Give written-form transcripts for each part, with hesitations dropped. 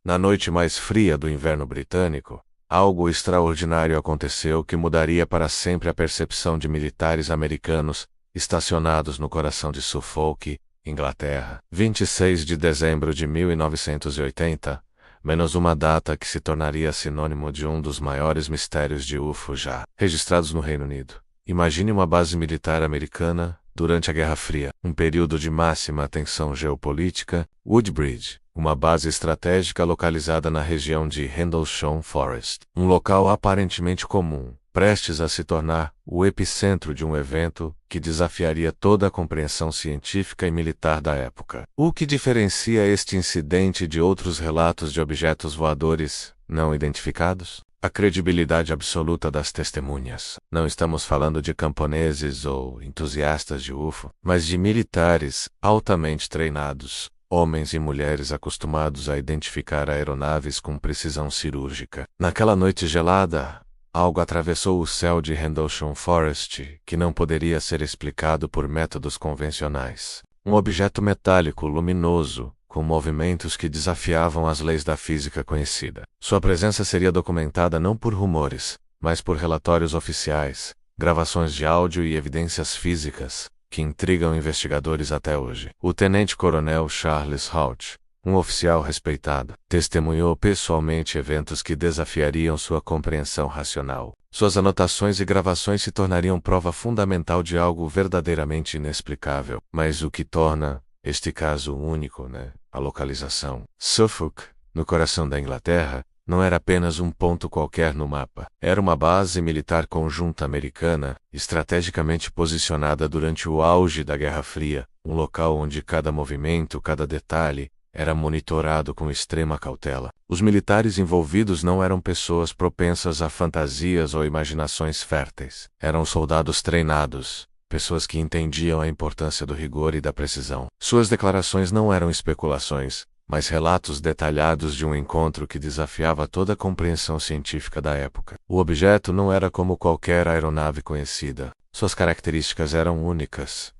Na noite mais fria do inverno britânico, algo extraordinário aconteceu que mudaria para sempre a percepção de militares americanos estacionados no coração de Suffolk, Inglaterra. 26 de dezembro de 1980, menos uma data que se tornaria sinônimo de um dos maiores mistérios de UFO já registrados no Reino Unido. Imagine uma base militar americana durante a Guerra Fria, um período de máxima tensão geopolítica. Woodbridge, uma base estratégica localizada na região de Rendlesham Forest, um local aparentemente comum, prestes a se tornar o epicentro de um evento que desafiaria toda a compreensão científica e militar da época. O que diferencia este incidente de outros relatos de objetos voadores não identificados? A credibilidade absoluta das testemunhas. Não estamos falando de camponeses ou entusiastas de UFO, mas de militares altamente treinados, homens e mulheres acostumados a identificar aeronaves com precisão cirúrgica. Naquela noite gelada, algo atravessou o céu de Rendlesham Forest que não poderia ser explicado por métodos convencionais. Um objeto metálico luminoso, com movimentos que desafiavam as leis da física conhecida. Sua presença seria documentada não por rumores, mas por relatórios oficiais, gravações de áudio e evidências físicas, que intrigam investigadores até hoje. O tenente-coronel Charles Haut, um oficial respeitado, testemunhou pessoalmente eventos que desafiariam sua compreensão racional. Suas anotações e gravações se tornariam prova fundamental de algo verdadeiramente inexplicável. Mas o que torna este caso único, a localização. Suffolk, no coração da Inglaterra, não era apenas um ponto qualquer no mapa. Era uma base militar conjunta americana, estrategicamente posicionada durante o auge da Guerra Fria, um local onde cada movimento, cada detalhe, era monitorado com extrema cautela. Os militares envolvidos não eram pessoas propensas a fantasias ou imaginações férteis. Eram soldados treinados, pessoas que entendiam a importância do rigor e da precisão. Suas declarações não eram especulações, mas relatos detalhados de um encontro que desafiava toda a compreensão científica da época. O objeto não era como qualquer aeronave conhecida. Suas características eram únicas.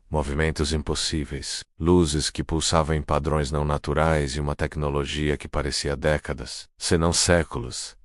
Movimentos impossíveis, luzes que pulsavam em padrões não naturais e uma tecnologia que parecia décadas, se não séculos,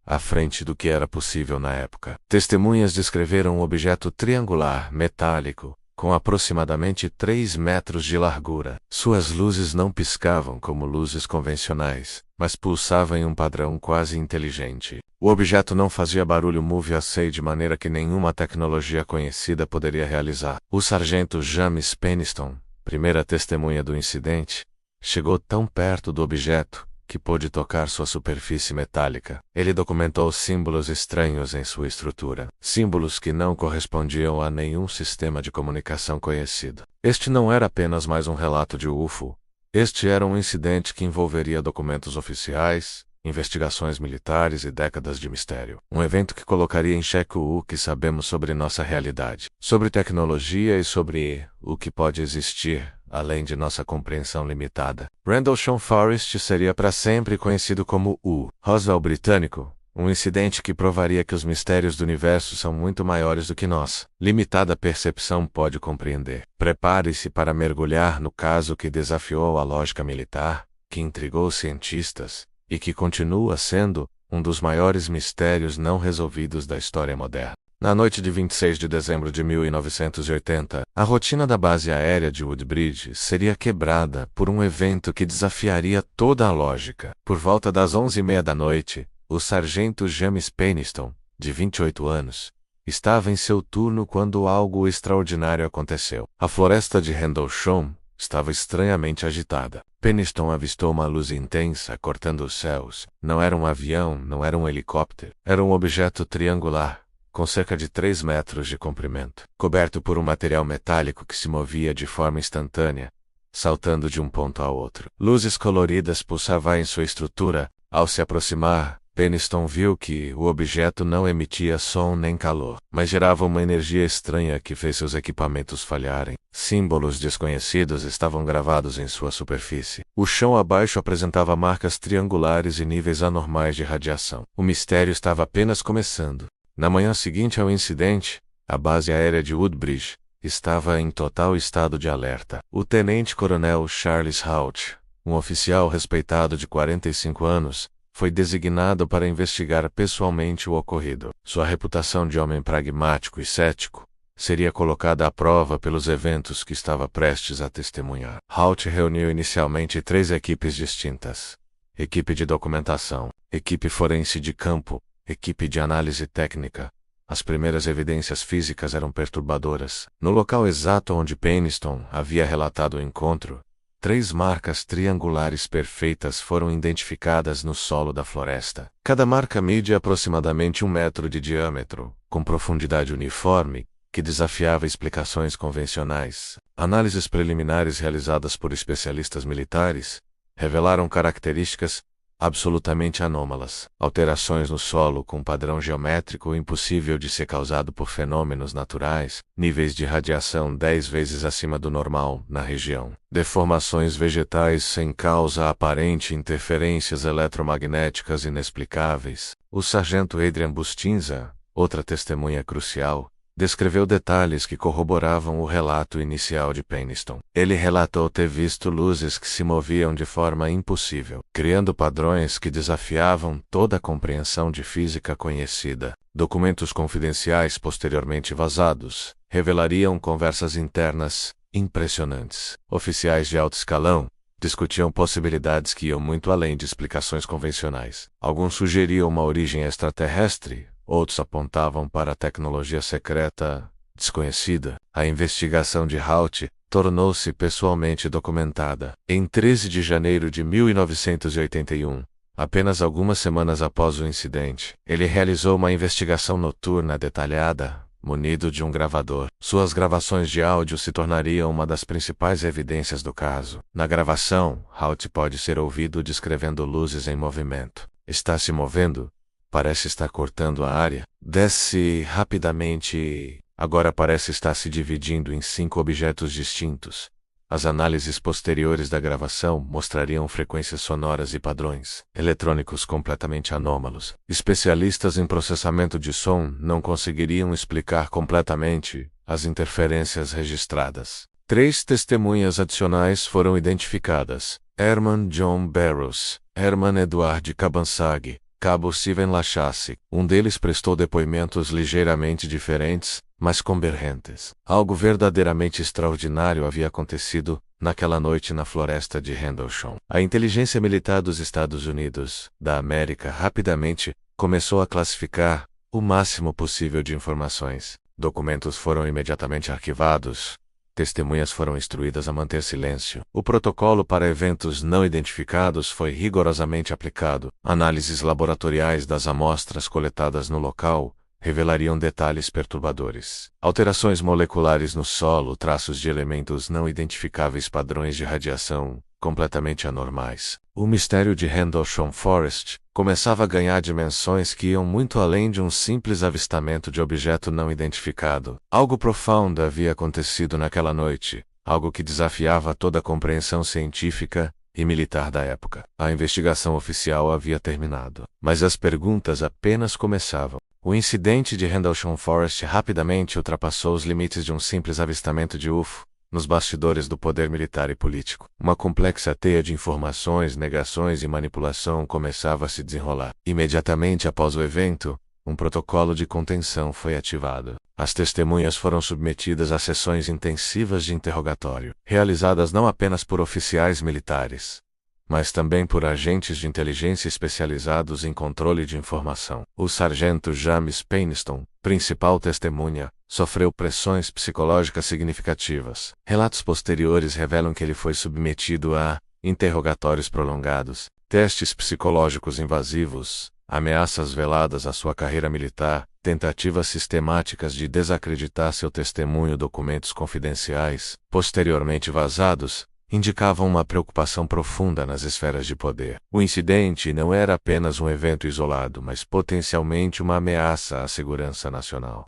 à frente do que era possível na época. Testemunhas descreveram um objeto triangular, metálico, com aproximadamente 3 metros de largura. Suas luzes não piscavam como luzes convencionais, mas pulsavam em um padrão quase inteligente. O objeto não fazia barulho move-a-say de maneira que nenhuma tecnologia conhecida poderia realizar. O sargento James Peniston, primeira testemunha do incidente, chegou tão perto do objeto que pôde tocar sua superfície metálica. Ele documentou símbolos estranhos em sua estrutura, símbolos que não correspondiam a nenhum sistema de comunicação conhecido. Este não era apenas mais um relato de UFO. Este era um incidente que envolveria documentos oficiais, investigações militares e décadas de mistério. Um evento que colocaria em xeque o que sabemos sobre nossa realidade, sobre tecnologia e sobre o que pode existir além de nossa compreensão limitada. Rendlesham Forest seria para sempre conhecido como o Roswell britânico, um incidente que provaria que os mistérios do universo são muito maiores do que nossa limitada percepção pode compreender. Prepare-se para mergulhar no caso que desafiou a lógica militar, que intrigou cientistas, e que continua sendo um dos maiores mistérios não resolvidos da história moderna. Na noite de 26 de dezembro de 1980, a rotina da base aérea de Woodbridge seria quebrada por um evento que desafiaria toda a lógica. Por volta das 11h30 da noite, o sargento James Peniston, de 28 anos, estava em seu turno quando algo extraordinário aconteceu. A floresta de Rendlesham estava estranhamente agitada. Peniston avistou uma luz intensa cortando os céus. Não era um avião, não era um helicóptero. Era um objeto triangular, com cerca de 3 metros de comprimento, coberto por um material metálico que se movia de forma instantânea, saltando de um ponto a outro. Luzes coloridas pulsavam em sua estrutura. Ao se aproximar, Peniston viu que o objeto não emitia som nem calor, mas gerava uma energia estranha que fez seus equipamentos falharem. Símbolos desconhecidos estavam gravados em sua superfície. O chão abaixo apresentava marcas triangulares e níveis anormais de radiação. O mistério estava apenas começando. Na manhã seguinte ao incidente, a base aérea de Woodbridge estava em total estado de alerta. O tenente-coronel Charles Haut, um oficial respeitado de 45 anos, foi designado para investigar pessoalmente o ocorrido. Sua reputação de homem pragmático e cético seria colocada à prova pelos eventos que estava prestes a testemunhar. Halt reuniu inicialmente 3 equipes distintas: equipe de documentação, equipe forense de campo, equipe de análise técnica. As primeiras evidências físicas eram perturbadoras. No local exato onde Peniston havia relatado o encontro, 3 marcas triangulares perfeitas foram identificadas no solo da floresta. Cada marca mide aproximadamente 1 metro de diâmetro, com profundidade uniforme, que desafiava explicações convencionais. Análises preliminares realizadas por especialistas militares revelaram características absolutamente anômalas. Alterações no solo com padrão geométrico impossível de ser causado por fenômenos naturais, níveis de radiação 10 vezes acima do normal na região, deformações vegetais sem causa aparente, interferências eletromagnéticas inexplicáveis. O sargento Adrian Bustinza, outra testemunha crucial, descreveu detalhes que corroboravam o relato inicial de Peniston. Ele relatou ter visto luzes que se moviam de forma impossível, criando padrões que desafiavam toda a compreensão de física conhecida. Documentos confidenciais posteriormente vazados revelariam conversas internas impressionantes. Oficiais de alto escalão discutiam possibilidades que iam muito além de explicações convencionais. Alguns sugeriam uma origem extraterrestre, outros apontavam para a tecnologia secreta desconhecida. A investigação de Halt tornou-se pessoalmente documentada. Em 13 de janeiro de 1981, apenas algumas semanas após o incidente, ele realizou uma investigação noturna detalhada, munido de um gravador. Suas gravações de áudio se tornariam uma das principais evidências do caso. Na gravação, Halt pode ser ouvido descrevendo luzes em movimento. Está se movendo. Parece estar cortando a área. Desce rapidamente. Agora parece estar se dividindo em 5 objetos distintos. As análises posteriores da gravação mostrariam frequências sonoras e padrões eletrônicos completamente anômalos. Especialistas em processamento de som não conseguiriam explicar completamente as interferências registradas. 3 testemunhas adicionais foram identificadas: Herman John Barrows, Herman Edward Cabansag, Cabo Steven Lachasse. Um deles prestou depoimentos ligeiramente diferentes, mas convergentes. Algo verdadeiramente extraordinário havia acontecido naquela noite na floresta de Rendlesham. A inteligência militar dos Estados Unidos da América rapidamente começou a classificar o máximo possível de informações. Documentos foram imediatamente arquivados. Testemunhas foram instruídas a manter silêncio. O protocolo para eventos não identificados foi rigorosamente aplicado. Análises laboratoriais das amostras coletadas no local revelariam detalhes perturbadores. Alterações moleculares no solo, traços de elementos não identificáveis, padrões de radiação completamente anormais. O mistério de Rendlesham Forest começava a ganhar dimensões que iam muito além de um simples avistamento de objeto não identificado. Algo profundo havia acontecido naquela noite, algo que desafiava toda a compreensão científica e militar da época. A investigação oficial havia terminado, mas as perguntas apenas começavam. O incidente de Rendlesham Forest rapidamente ultrapassou os limites de um simples avistamento de UFO. Nos bastidores do poder militar e político, uma complexa teia de informações, negações e manipulação começava a se desenrolar. Imediatamente após o evento, um protocolo de contenção foi ativado. As testemunhas foram submetidas a sessões intensivas de interrogatório, realizadas não apenas por oficiais militares, mas também por agentes de inteligência especializados em controle de informação. O sargento James Peniston, principal testemunha, sofreu pressões psicológicas significativas. Relatos posteriores revelam que ele foi submetido a interrogatórios prolongados, testes psicológicos invasivos, ameaças veladas à sua carreira militar, tentativas sistemáticas de desacreditar seu testemunho. Documentos confidenciais, posteriormente vazados, indicavam uma preocupação profunda nas esferas de poder. O incidente não era apenas um evento isolado, mas potencialmente uma ameaça à segurança nacional.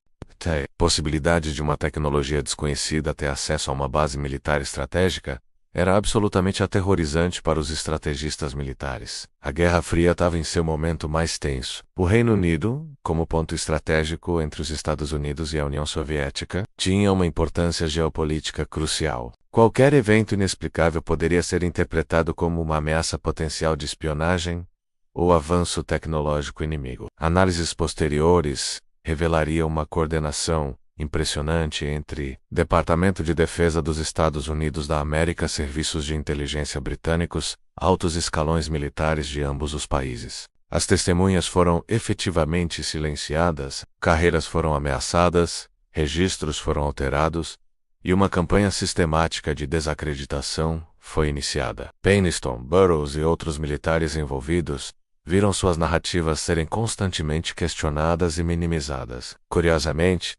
A possibilidade de uma tecnologia desconhecida ter acesso a uma base militar estratégica era absolutamente aterrorizante para os estrategistas militares. A Guerra Fria estava em seu momento mais tenso. O Reino Unido, como ponto estratégico entre os Estados Unidos e a União Soviética, tinha uma importância geopolítica crucial. Qualquer evento inexplicável poderia ser interpretado como uma ameaça potencial de espionagem ou avanço tecnológico inimigo. Análises posteriores revelariam uma coordenação impressionante entre Departamento de Defesa dos Estados Unidos da América, serviços de inteligência britânicos, altos escalões militares de ambos os países. As testemunhas foram efetivamente silenciadas, carreiras foram ameaçadas, registros foram alterados, e uma campanha sistemática de desacreditação foi iniciada. Peniston, Burroughs e outros militares envolvidos viram suas narrativas serem constantemente questionadas e minimizadas. Curiosamente,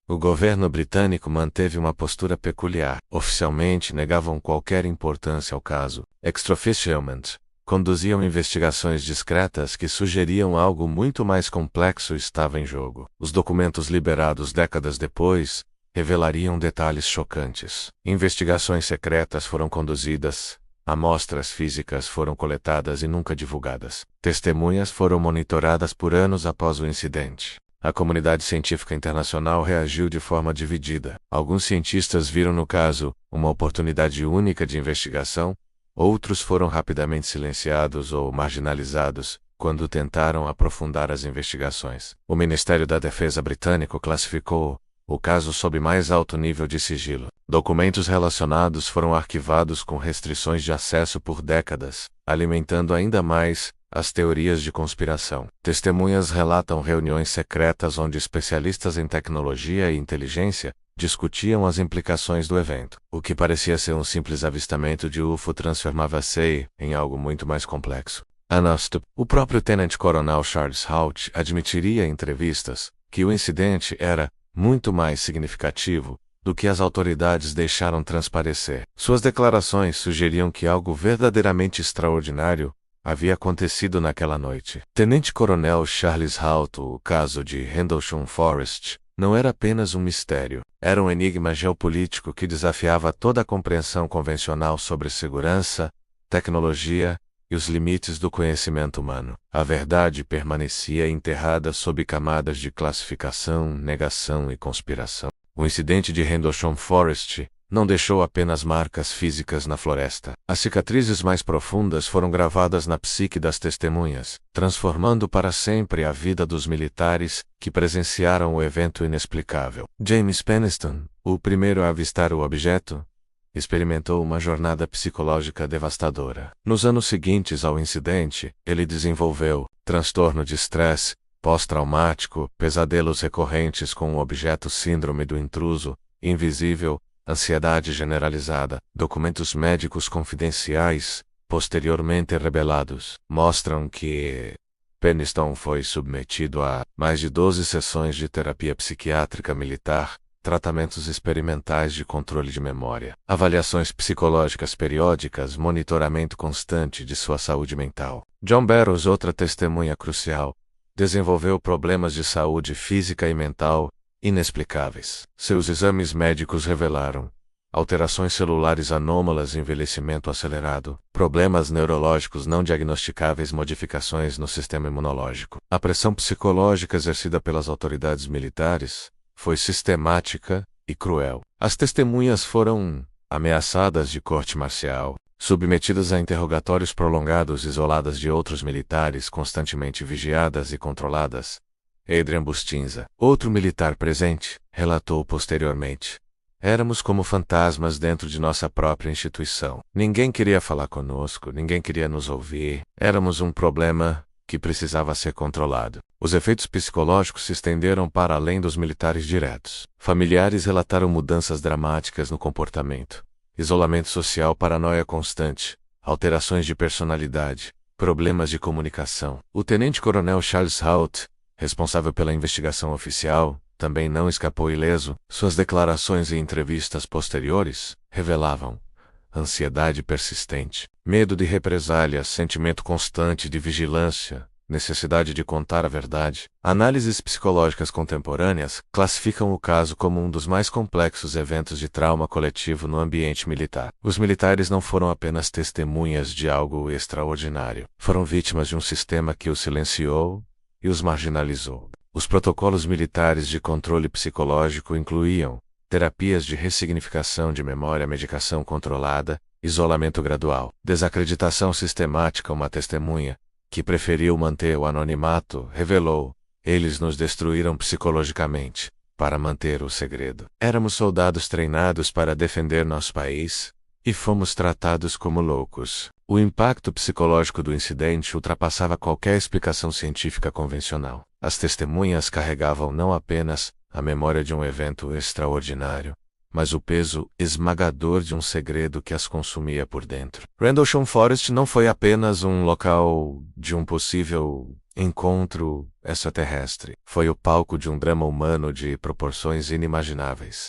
o governo britânico manteve uma postura peculiar. Oficialmente negavam qualquer importância ao caso. Extraoficialmente, conduziam investigações discretas que sugeriam algo muito mais complexo estava em jogo. Os documentos liberados décadas depois revelariam detalhes chocantes. Investigações secretas foram conduzidas, amostras físicas foram coletadas e nunca divulgadas. Testemunhas foram monitoradas por anos após o incidente. A comunidade científica internacional reagiu de forma dividida. Alguns cientistas viram no caso uma oportunidade única de investigação, outros foram rapidamente silenciados ou marginalizados quando tentaram aprofundar as investigações. O Ministério da Defesa britânico classificou o caso sob mais alto nível de sigilo. Documentos relacionados foram arquivados com restrições de acesso por décadas, alimentando ainda mais as teorias de conspiração. Testemunhas relatam reuniões secretas onde especialistas em tecnologia e inteligência discutiam as implicações do evento. O que parecia ser um simples avistamento de UFO transformava-se em algo muito mais complexo. O próprio tenente-coronel Charles Hout admitiria em entrevistas que o incidente era muito mais significativo do que as autoridades deixaram transparecer. Suas declarações sugeriam que algo verdadeiramente extraordinário havia acontecido naquela noite. Tenente-coronel Charles Hout, o caso de Rendlesham Forest, não era apenas um mistério. Era um enigma geopolítico que desafiava toda a compreensão convencional sobre segurança, tecnologia e os limites do conhecimento humano. A verdade permanecia enterrada sob camadas de classificação, negação e conspiração. O incidente de Rendlesham Forest não deixou apenas marcas físicas na floresta. As cicatrizes mais profundas foram gravadas na psique das testemunhas, transformando para sempre a vida dos militares que presenciaram o evento inexplicável. James Peniston, o primeiro a avistar o objeto, experimentou uma jornada psicológica devastadora. Nos anos seguintes ao incidente, ele desenvolveu transtorno de estresse pós-traumático, pesadelos recorrentes com o objeto, síndrome do intruso invisível, ansiedade generalizada. Documentos médicos confidenciais, posteriormente revelados, mostram que Peniston foi submetido a mais de 12 sessões de terapia psiquiátrica militar, tratamentos experimentais de controle de memória, avaliações psicológicas periódicas, monitoramento constante de sua saúde mental. John Burroughs, outra testemunha crucial, desenvolveu problemas de saúde física e mental inexplicáveis. Seus exames médicos revelaram alterações celulares anômalas, envelhecimento acelerado, problemas neurológicos não diagnosticáveis, modificações no sistema imunológico. A pressão psicológica exercida pelas autoridades militares foi sistemática e cruel. As testemunhas foram ameaçadas de corte marcial, submetidas a interrogatórios prolongados, isoladas de outros militares, constantemente vigiadas e controladas. Adrian Bustinza, outro militar presente, relatou posteriormente: éramos como fantasmas dentro de nossa própria instituição. Ninguém queria falar conosco, ninguém queria nos ouvir. Éramos um problema que precisava ser controlado. Os efeitos psicológicos se estenderam para além dos militares diretos. Familiares relataram mudanças dramáticas no comportamento, isolamento social, paranoia constante, alterações de personalidade, problemas de comunicação. O tenente-coronel Charles Hout, responsável pela investigação oficial, também não escapou ileso. Suas declarações e entrevistas posteriores revelavam ansiedade persistente, medo de represálias, sentimento constante de vigilância, necessidade de contar a verdade. Análises psicológicas contemporâneas classificam o caso como um dos mais complexos eventos de trauma coletivo no ambiente militar. Os militares não foram apenas testemunhas de algo extraordinário, foram vítimas de um sistema que os silenciou e os marginalizou. Os protocolos militares de controle psicológico incluíam terapias de ressignificação de memória, medicação controlada, isolamento gradual, desacreditação sistemática. Uma testemunha, que preferiu manter o anonimato, revelou: eles nos destruíram psicologicamente, para manter o segredo. Éramos soldados treinados para defender nosso país, e fomos tratados como loucos. O impacto psicológico do incidente ultrapassava qualquer explicação científica convencional. As testemunhas carregavam não apenas a memória de um evento extraordinário, mas o peso esmagador de um segredo que as consumia por dentro. Rendlesham Forest não foi apenas um local de um possível encontro extraterrestre. Foi o palco de um drama humano de proporções inimagináveis.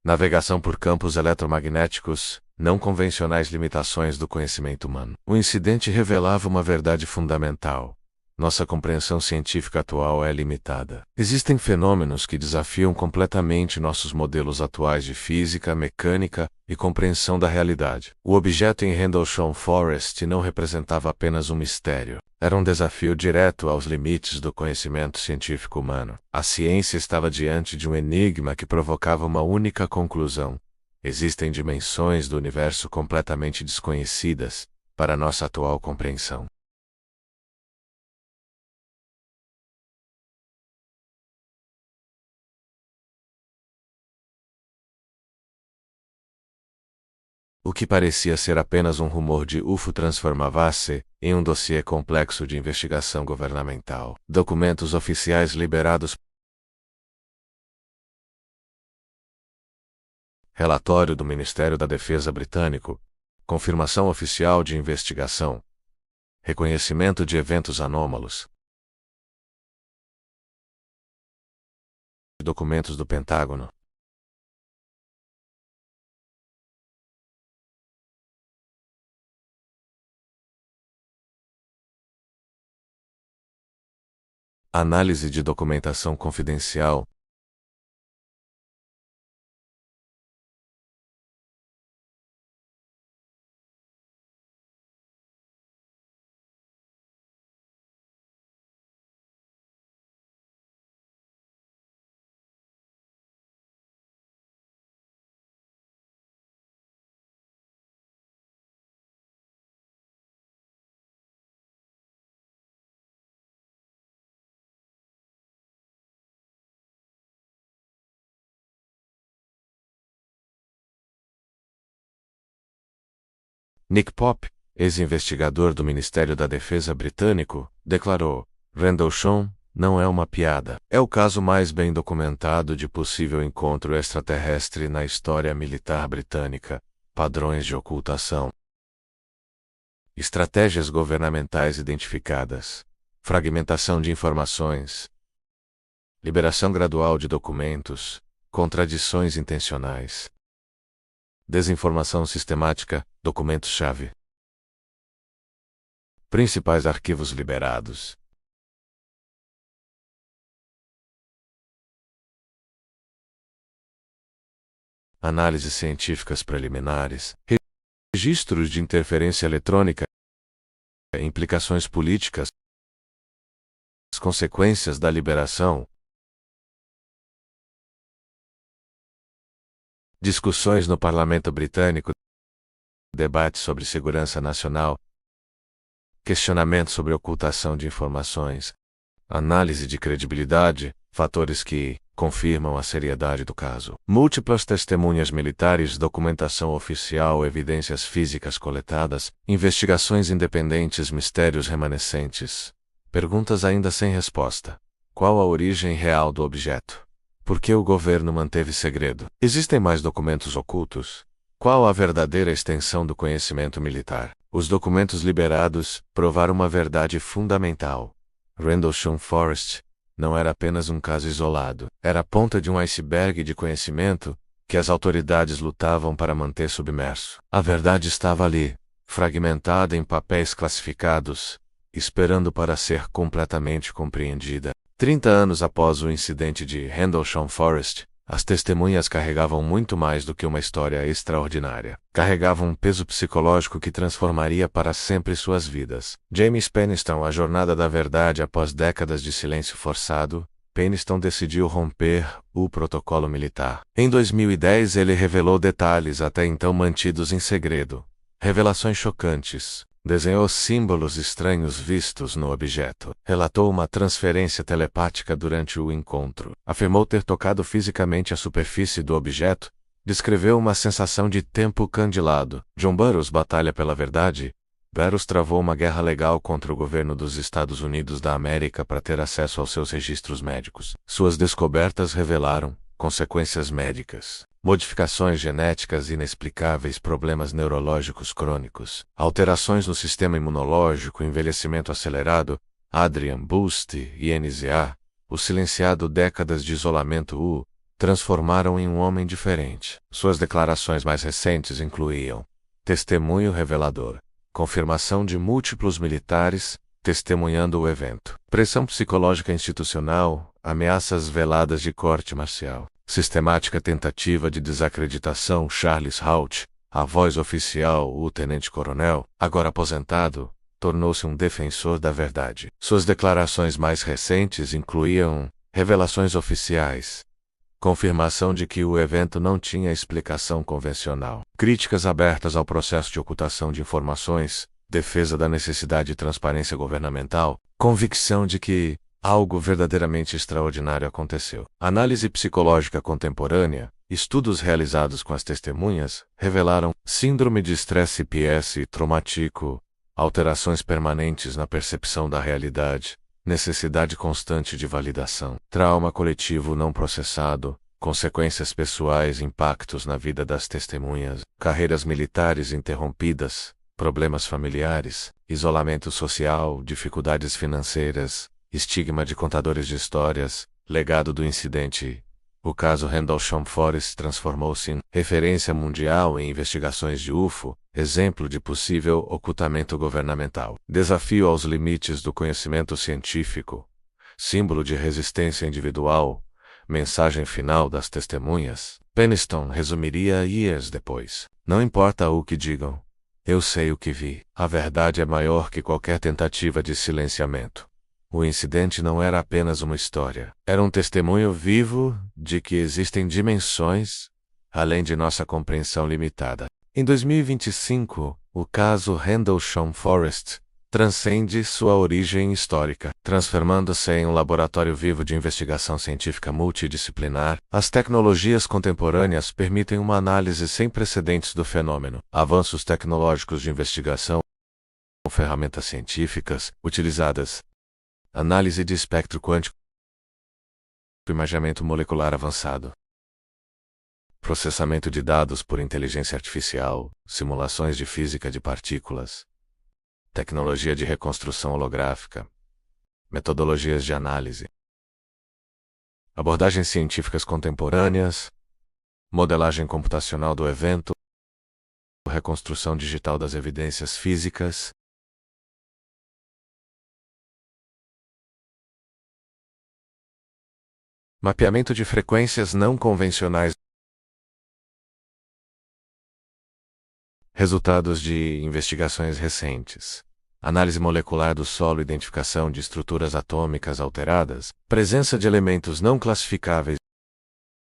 Navegação por campos eletromagnéticos não convencionais. Limitações do conhecimento humano. O incidente revelava uma verdade fundamental. Nossa compreensão científica atual é limitada. Existem fenômenos que desafiam completamente nossos modelos atuais de física, mecânica e compreensão da realidade. O objeto em Rendlesham Forest não representava apenas um mistério. Era um desafio direto aos limites do conhecimento científico humano. A ciência estava diante de um enigma que provocava uma única conclusão: existem dimensões do universo completamente desconhecidas para nossa atual compreensão. O que parecia ser apenas um rumor de UFO transformava-se em um dossiê complexo de investigação governamental. Documentos oficiais liberados. Relatório do Ministério da Defesa britânico. Confirmação oficial de investigação. Reconhecimento de eventos anômalos. Documentos do Pentágono. Análise de documentação confidencial. Nick Pope, ex-investigador do Ministério da Defesa britânico, declarou: Rendlesham não é uma piada. É o caso mais bem documentado de possível encontro extraterrestre na história militar britânica. Padrões de ocultação. Estratégias governamentais identificadas. Fragmentação de informações. Liberação gradual de documentos. Contradições intencionais. Desinformação sistemática. Documentos-chave. Principais arquivos liberados. Análises científicas preliminares. Registros de interferência eletrônica. Implicações políticas. Consequências da liberação. Discussões no Parlamento Britânico. Debate sobre segurança nacional. Questionamento sobre ocultação de informações. Análise de credibilidade. Fatores que confirmam a seriedade do caso. Múltiplas testemunhas militares, documentação oficial, evidências físicas coletadas, investigações independentes, mistérios remanescentes. Perguntas ainda sem resposta. Qual a origem real do objeto? Por que o governo manteve segredo? Existem mais documentos ocultos? Qual a verdadeira extensão do conhecimento militar? Os documentos liberados provaram uma verdade fundamental. Rendlesham Forest não era apenas um caso isolado. Era a ponta de um iceberg de conhecimento que as autoridades lutavam para manter submerso. A verdade estava ali, fragmentada em papéis classificados, esperando para ser completamente compreendida. 30 anos após o incidente de Rendlesham Forest, as testemunhas carregavam muito mais do que uma história extraordinária. Carregavam um peso psicológico que transformaria para sempre suas vidas. James Penniston, A Jornada da Verdade após décadas de silêncio forçado, Penniston decidiu romper o protocolo militar. Em 2010 ele revelou detalhes até então mantidos em segredo. Revelações chocantes. Desenhou símbolos estranhos vistos no objeto. Relatou uma transferência telepática durante o encontro. Afirmou ter tocado fisicamente a superfície do objeto. Descreveu uma sensação de tempo candilado. John Burroughs batalha pela verdade. Burroughs travou uma guerra legal contra o governo dos Estados Unidos da América para ter acesso aos seus registros médicos. Suas descobertas revelaram consequências médicas. Modificações genéticas inexplicáveis, problemas neurológicos crônicos, alterações no sistema imunológico, envelhecimento acelerado, Adrian Boost e NZA, o silenciado décadas de isolamento o transformaram em um homem diferente. Suas declarações mais recentes incluíam testemunho revelador, confirmação de múltiplos militares testemunhando o evento, pressão psicológica institucional, ameaças veladas de corte marcial. Sistemática tentativa de desacreditação. Charles Hout, a voz oficial, o tenente-coronel, agora aposentado, tornou-se um defensor da verdade. Suas declarações mais recentes incluíam revelações oficiais, confirmação de que o evento não tinha explicação convencional, críticas abertas ao processo de ocultação de informações, defesa da necessidade de transparência governamental, convicção de que algo verdadeiramente extraordinário aconteceu. Análise psicológica contemporânea. Estudos realizados com as testemunhas revelaram síndrome de estresse PS traumático, alterações permanentes na percepção da realidade, necessidade constante de validação, trauma coletivo não processado, consequências pessoais, impactos na vida das testemunhas, carreiras militares interrompidas, problemas familiares, isolamento social, dificuldades financeiras, estigma de contadores de histórias, legado do incidente. O caso Rendlesham Forest transformou-se em referência mundial em investigações de UFO, exemplo de possível ocultamento governamental. Desafio aos limites do conhecimento científico, símbolo de resistência individual, mensagem final das testemunhas. Penniston resumiria years depois. Não importa o que digam, eu sei o que vi. A verdade é maior que qualquer tentativa de silenciamento. O incidente não era apenas uma história. Era um testemunho vivo de que existem dimensões além de nossa compreensão limitada. Em 2025, o caso Rendlesham Forest transcende sua origem histórica, transformando-se em um laboratório vivo de investigação científica multidisciplinar. As tecnologias contemporâneas permitem uma análise sem precedentes do fenômeno. Avanços tecnológicos de investigação, ferramentas científicas utilizadas, análise de espectro quântico, imageamento molecular avançado, processamento de dados por inteligência artificial, simulações de física de partículas, tecnologia de reconstrução holográfica, metodologias de análise, abordagens científicas contemporâneas, modelagem computacional do evento, reconstrução digital das evidências físicas, mapeamento de frequências não convencionais, resultados de investigações recentes, análise molecular do solo, identificação de estruturas atômicas alteradas, presença de elementos não classificáveis,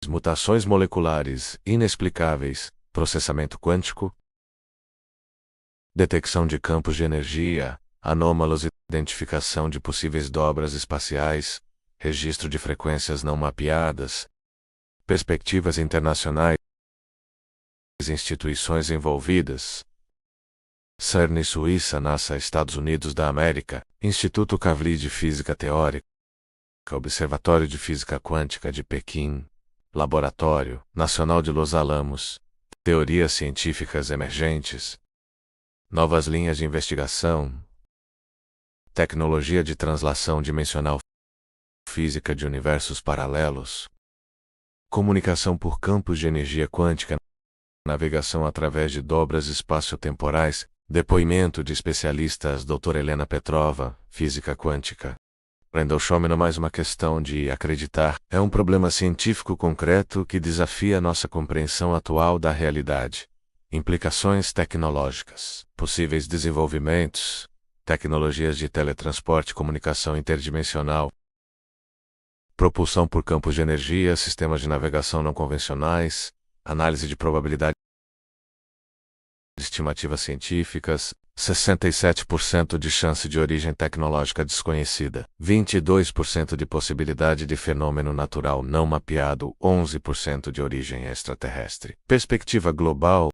mutações moleculares inexplicáveis, processamento quântico, detecção de campos de energia anômalos, identificação de possíveis dobras espaciais, registro de frequências não mapeadas, perspectivas internacionais, instituições envolvidas, CERN Suíça, NASA Estados Unidos da América, Instituto Kavli de Física Teórica, Observatório de Física Quântica de Pequim, Laboratório Nacional de Los Alamos, teorias científicas emergentes, novas linhas de investigação, tecnologia de translação dimensional, física de universos paralelos, comunicação por campos de energia quântica, navegação através de dobras espaciotemporais, depoimento de especialistas Dra. Helena Petrova, física quântica. Rendlesham não é mais uma questão de acreditar, é um problema científico concreto que desafia nossa compreensão atual da realidade. Implicações tecnológicas, possíveis desenvolvimentos, tecnologias de teletransporte e comunicação interdimensional, propulsão por campos de energia, sistemas de navegação não convencionais, análise de probabilidade, estimativas científicas, 67% de chance de origem tecnológica desconhecida, 22% de possibilidade de fenômeno natural não mapeado, 11% de origem extraterrestre. Perspectiva global.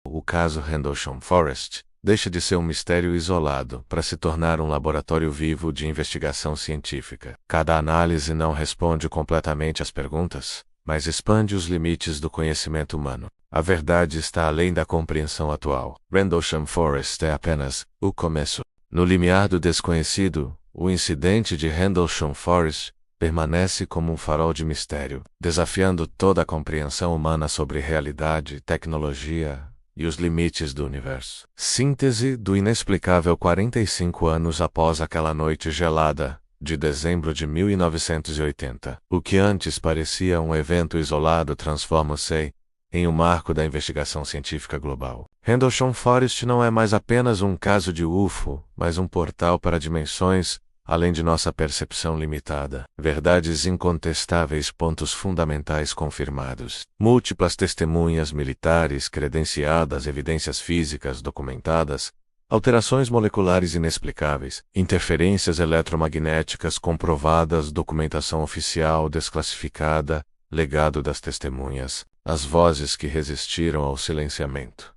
O caso Rendlesham Forest deixa de ser um mistério isolado para se tornar um laboratório vivo de investigação científica. Cada análise não responde completamente às perguntas, mas expande os limites do conhecimento humano. A verdade está além da compreensão atual. Rendlesham Forest é apenas o começo. No limiar do desconhecido, o incidente de Rendlesham Forest permanece como um farol de mistério, desafiando toda a compreensão humana sobre realidade, tecnologia e os limites do universo. Síntese do inexplicável 45 anos após aquela noite gelada de dezembro de 1980. O que antes parecia um evento isolado transforma-se em um marco da investigação científica global. Rendlesham Forest não é mais apenas um caso de UFO, mas um portal para dimensões além de nossa percepção limitada. Verdades incontestáveis, pontos fundamentais confirmados. Múltiplas testemunhas militares credenciadas, evidências físicas documentadas, alterações moleculares inexplicáveis, interferências eletromagnéticas comprovadas, documentação oficial desclassificada, legado das testemunhas, as vozes que resistiram ao silenciamento.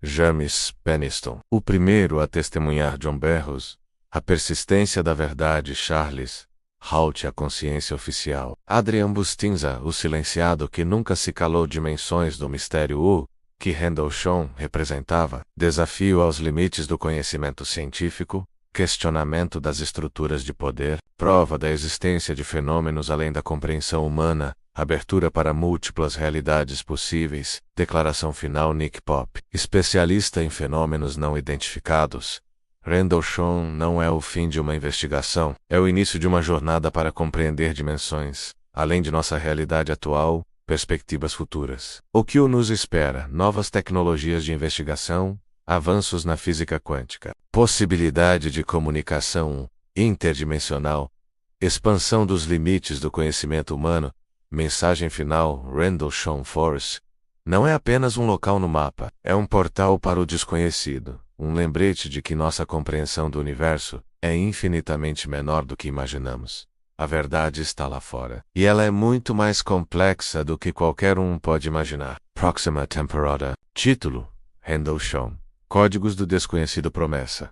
James Penniston, o primeiro a testemunhar John Barrows, a persistência da verdade Charles Halt, a consciência oficial. Adrian Bustinza, o silenciado que nunca se calou, dimensões do mistério que Rendlesham representava, desafio aos limites do conhecimento científico, questionamento das estruturas de poder, prova da existência de fenômenos além da compreensão humana, abertura para múltiplas realidades possíveis, declaração final Nick Pop, especialista em fenômenos não identificados. Rendlesham não é o fim de uma investigação, é o início de uma jornada para compreender dimensões, além de nossa realidade atual, perspectivas futuras. O que nos espera? Novas tecnologias de investigação, avanços na física quântica, possibilidade de comunicação interdimensional, expansão dos limites do conhecimento humano. Mensagem final. Rendlesham Forest Não é apenas um local no mapa, é um portal para o desconhecido, um lembrete de que nossa compreensão do universo é infinitamente menor do que imaginamos. A verdade está lá fora, e ela é muito mais complexa do que qualquer um pode imaginar. Proxima Temporada. Título: Rendlesham. Códigos do Desconhecido Promessa.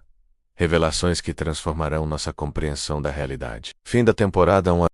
Revelações que transformarão nossa compreensão da realidade. Fim da temporada 1.